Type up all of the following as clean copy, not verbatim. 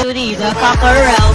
Beauty the cockerel.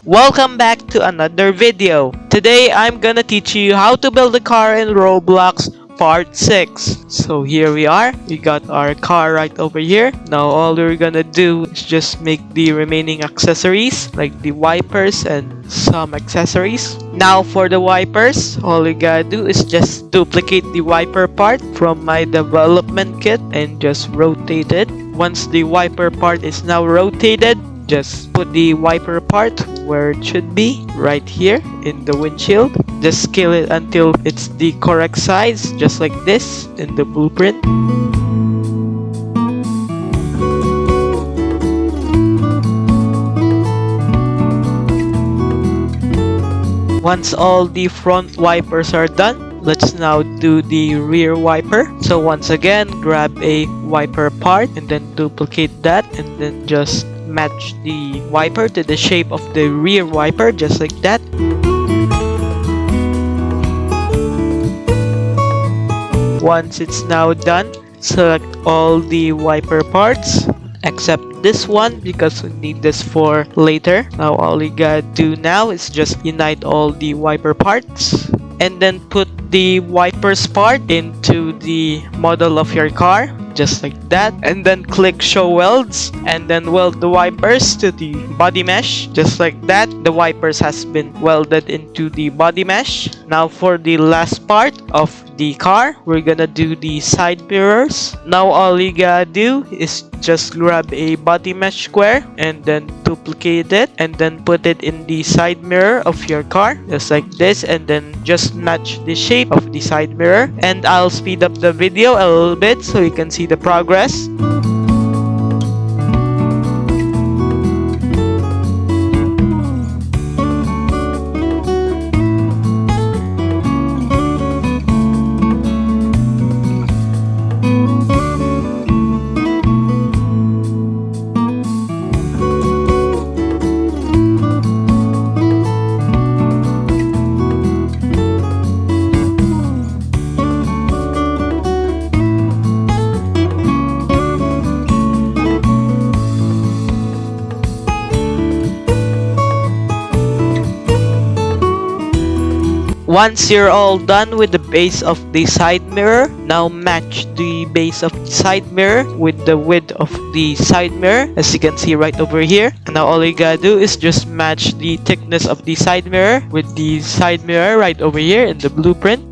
Welcome back to another video. Today I'm gonna teach you how to build a car in Roblox part 6. So here we are. We got our car right over here. Now all we're gonna do is just make the remaining accessories like the wipers and some accessories. Now for the wipers, all you gotta do is just duplicate the wiper part from my development kit and just rotate it. Once the wiper part is now rotated, just put the wiper part where it should be, right here in the windshield. Just scale it until it's the correct size, just like this in the blueprint. Once all the front wipers are done, let's now do the rear wiper. So once again, grab a wiper part and then duplicate that and then just match the wiper to the shape of the rear wiper, just like that. Once it's now done, select all the wiper parts except this one because we need this for later. Now all you gotta do now is just unite all the wiper parts and then put the wipers part into the model of your car, just like that, and then click show welds and then weld the wipers to the body mesh, just like that. The wipers has been welded into the body mesh. Now for the last part of the car, we're gonna do the side mirrors. Now all you gotta do is just grab a body mesh square and then duplicate it and then put it in the side mirror of your car, just like this, and then just match the shape of the side mirror. And I'll speed up the video a little bit so you can see the progress. Once you're all done with the base of the side mirror, now match the base of the side mirror with the width of the side mirror, as you can see right over here. And now all you gotta do is just match the thickness of the side mirror with the side mirror right over here in the blueprint.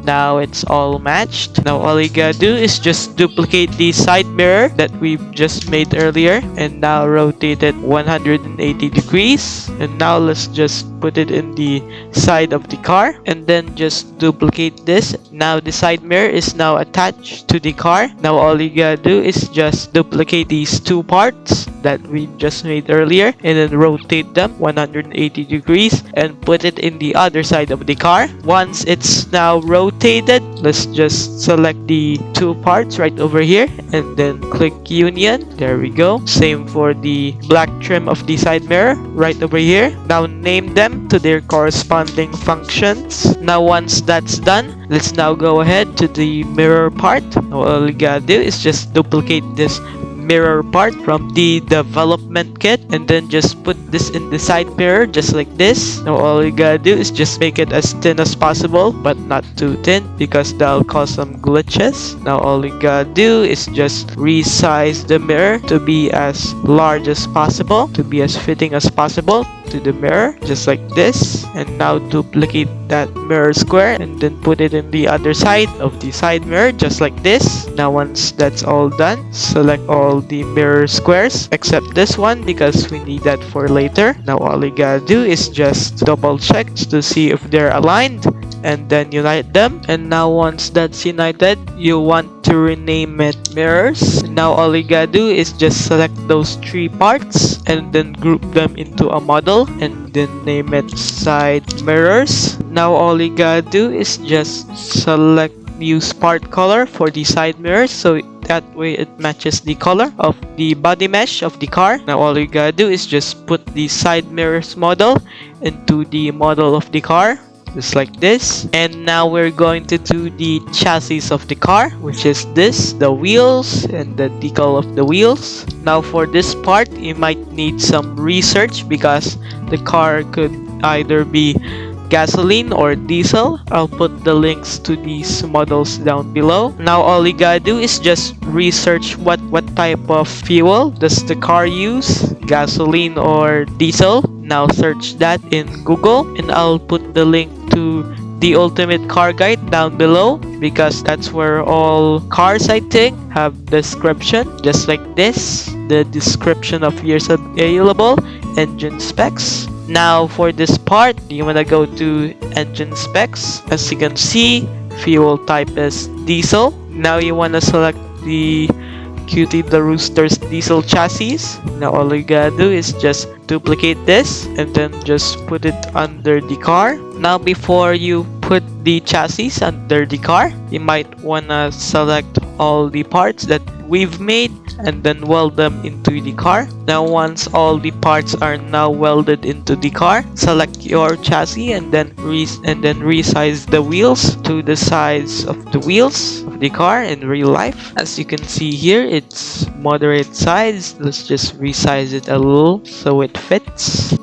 Now it's all matched. Now all you gotta do is just duplicate the side mirror that we just made earlier and now rotate it 180 degrees. And now let's just put it in the side of the car and then just duplicate this. Now the side mirror is now attached to the car. Now all you gotta do is just duplicate these two parts that we just made earlier and then rotate them 180 degrees and put it in the other side of the car. Once it's now rotated, let's just select the two parts right over here and then click union. There we go. Same for the black trim of the side mirror right over here. Now name them to their corresponding functions. Now once that's done, let's now go ahead to the mirror part. Now all you gotta do is just duplicate this mirror part from the development kit and then just put this in the side mirror, just like this. Now all you gotta do is just make it as thin as possible, but not too thin because that'll cause some glitches. Now all you gotta do is just resize the mirror to be as large as possible, to be as fitting as possible to the mirror, just like this. And now duplicate that mirror square and then put it in the other side of the side mirror, just like this. Now once that's all done, select all the mirror squares except this one because we need that for later. Now all you gotta do is just double check to see if they're aligned and then unite them. And now once that's united, you want to rename it mirrors. Now all you gotta do is just select those three parts and then group them into a model and then name it side mirrors. Now all you gotta do is just select use part color for the side mirrors so that way it matches the color of the body mesh of the car. Now all you gotta do is just put the side mirrors model into the model of the car just like this. And now we're going to do the chassis of the car, which is this, the wheels and the decal of the wheels. Now for this part, you might need some research because the car could either be gasoline or diesel. I'll put the links to these models down below. Now all you gotta do is just research what type of fuel does the car use, gasoline or diesel. Now search that in Google, and I'll put the link to the ultimate car guide down below because that's where all cars, I think, have description just like this, the description of years available, engine specs. Now for this part, you want to go to engine specs. As you can see, fuel type is diesel. Now you want to select the Cutie the Rooster's diesel chassis. Now all you gotta do is just duplicate this and then just put it under the car. Now before you put the chassis under the car, you might wanna select all the parts that we've made and then weld them into the car. Now once all the parts are now welded into the car, select your chassis and then resize the wheels to the size of the wheels of the car in real life. As you can see here, it's moderate size. Let's just resize it a little so it fits.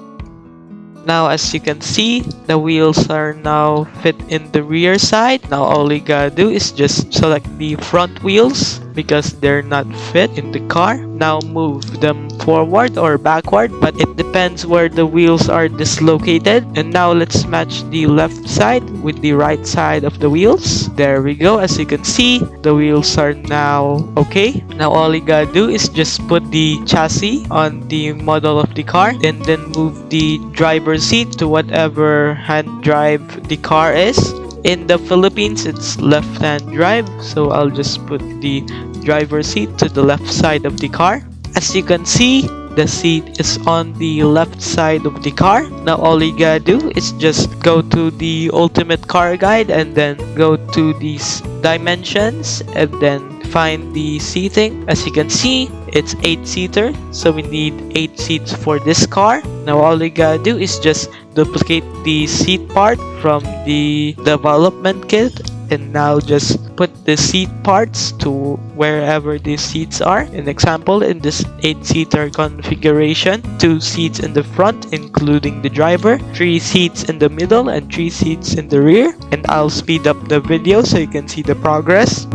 Now as you can see, the wheels are now fit in the rear side. Now all you gotta do is just select the front wheels because they're not fit in the car. Now move them forward or backward, but it depends where the wheels are dislocated. And now let's match the left side with the right side of the wheels. There we go. As you can see, the wheels are now okay. Now all you gotta do is just put the chassis on the model of the car and then move the driver's seat to whatever hand drive the car is. In the Philippines, it's left-hand drive, so I'll just put the driver's seat to the left side of the car. As you can see, the seat is on the left side of the car. Now all you gotta do is just go to the ultimate car guide and then go to these dimensions and then find the seating. As you can see, it's 8-seater, so we need 8 seats for this car. Now all you gotta do is just duplicate the seat part from the development kit and now just put the seat parts to wherever the seats are. An example, in this 8-seater configuration, 2 seats in the front including the driver, 3 seats in the middle and 3 seats in the rear. And I'll speed up the video so you can see the progress.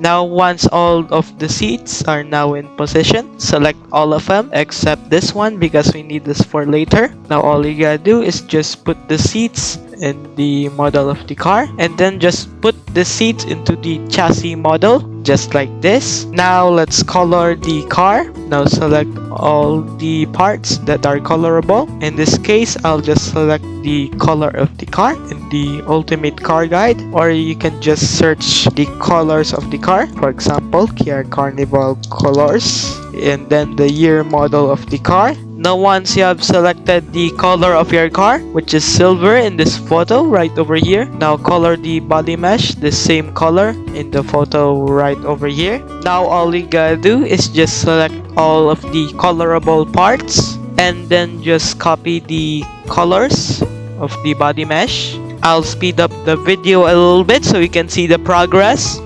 Now once all of the seats are now in position, select all of them except this one because we need this for later. Now all you gotta do is just put the seats in the model of the car and then just put the seats into the chassis model just like this. Now let's color the car. Now select all the parts that are colorable. In this case, I'll just select the color of the car in the ultimate car guide, or you can just search the colors of the car. For example, Kia Carnival colors and then the year model of the car. Now once you have selected the color of your car, which is silver in this photo right over here, now color the body mesh the same color in the photo right over here. Now all you gotta do is just select all of the colorable parts and then just copy the colors of the body mesh. I'll speed up the video a little bit so you can see the progress.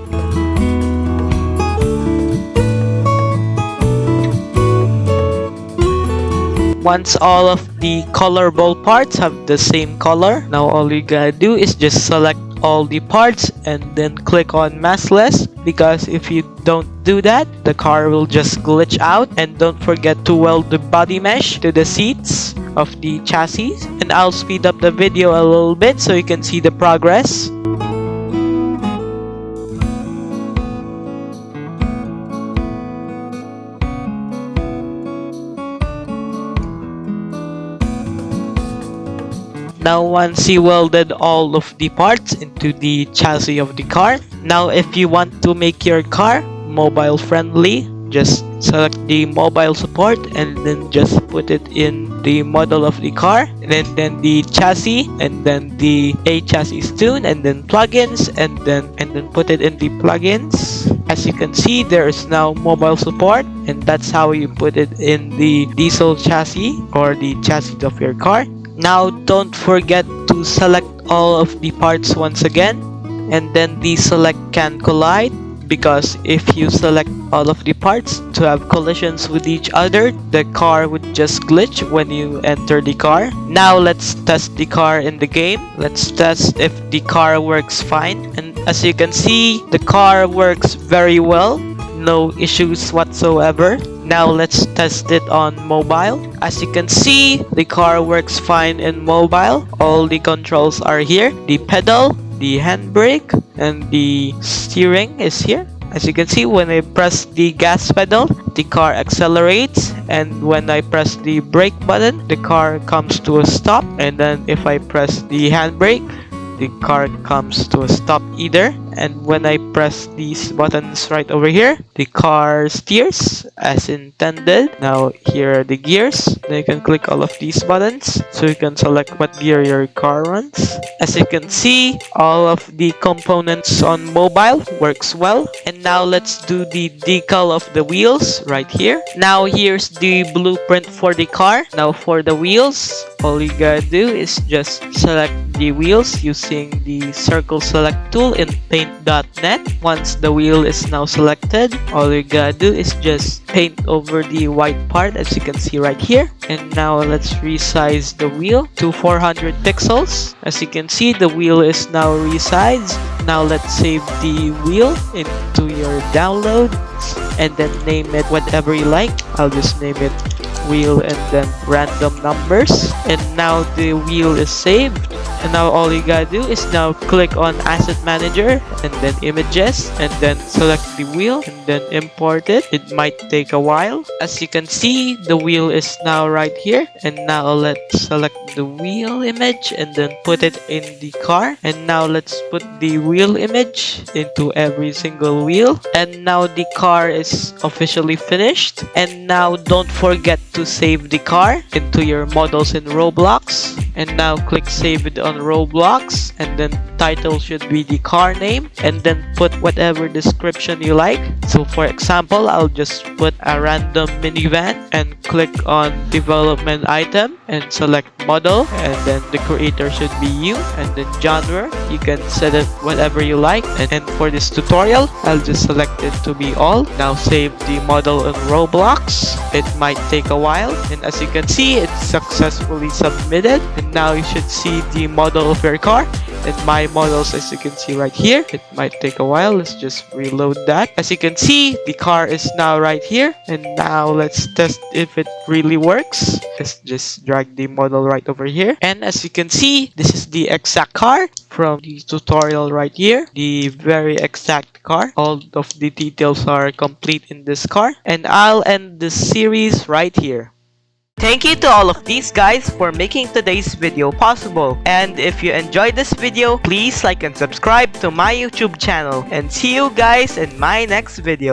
Once all of the colorable parts have the same color, now all you gotta do is just select all the parts and then click on maskless, because if you don't do that, the car will just glitch out. And don't forget to weld the body mesh to the seats of the chassis. And I'll speed up the video a little bit so you can see the progress. Now once you welded all of the parts into the chassis of the car, now if you want to make your car mobile friendly, just select the mobile support and then just put it in the model of the car, and then the chassis, and then the A chassis tune, and then plugins, and then put it in the plugins. As you can see, there is now mobile support, and that's how you put it in the diesel chassis or the chassis of your car. Now don't forget to select all of the parts once again, and then the select can collide, because if you select all of the parts to have collisions with each other, the car would just glitch when you enter the car. Now let's test the car in the game. Let's test if the car works fine, and as you can see, the car works very well. No issues whatsoever. Now let's test it on mobile. As you can see, the car works fine in mobile. All the controls are here. The pedal, the handbrake, and the steering is here. As you can see, when I press the gas pedal, the car accelerates, and when I press the brake button, the car comes to a stop, and then if I press the handbrake, the car comes to a stop either. And when I press these buttons right over here, the car steers as intended. Now here are the gears. Now you can click all of these buttons so you can select what gear your car runs. As you can see, all of the components on mobile works well. And now let's do the decal of the wheels right here. Now here's the blueprint for the car. Now for the wheels, all you gotta do is just select the wheels using the circle select tool in paint.net. Once the wheel is now selected, all you gotta do is just paint over the white part, as you can see right here. And now let's resize the wheel to 400 pixels. As you can see, the wheel is now resized. Now let's save the wheel into your downloads and then name it whatever you like. I'll just name it wheel and then random numbers. And now the wheel is saved. And now all you gotta do is now click on Asset Manager and then Images, and then select the wheel and then import it. It might take a while. As you can see, the wheel is now right here. And now let's select the wheel image and then put it in the car. And now let's put the wheel image into every single wheel. And now the car is officially finished. And now don't forget to save the car into your models in Roblox. And now click save it on Roblox, and then title should be the car name, and then put whatever description you like. So for example, I'll just put a random minivan and click on development item and select model, and then the creator should be you, and then genre you can set it whatever you like. And for this tutorial, I'll just select it to be all. Now save the model in Roblox. It might take a while, and as you can see, it's successfully submitted. And now you should see the model of your car and my models, as you can see right here. It might take a while. Let's just reload that. As you can see, the car is now right here. And now let's test if it really works. Let's just drag the model right over here. And as you can see, this is the exact car from the tutorial right here. The very exact car. All of the details are complete in this car. And I'll end this series right here. Thank you to all of these guys for making today's video possible. And if you enjoyed this video, please like and subscribe to my YouTube channel. And see you guys in my next video.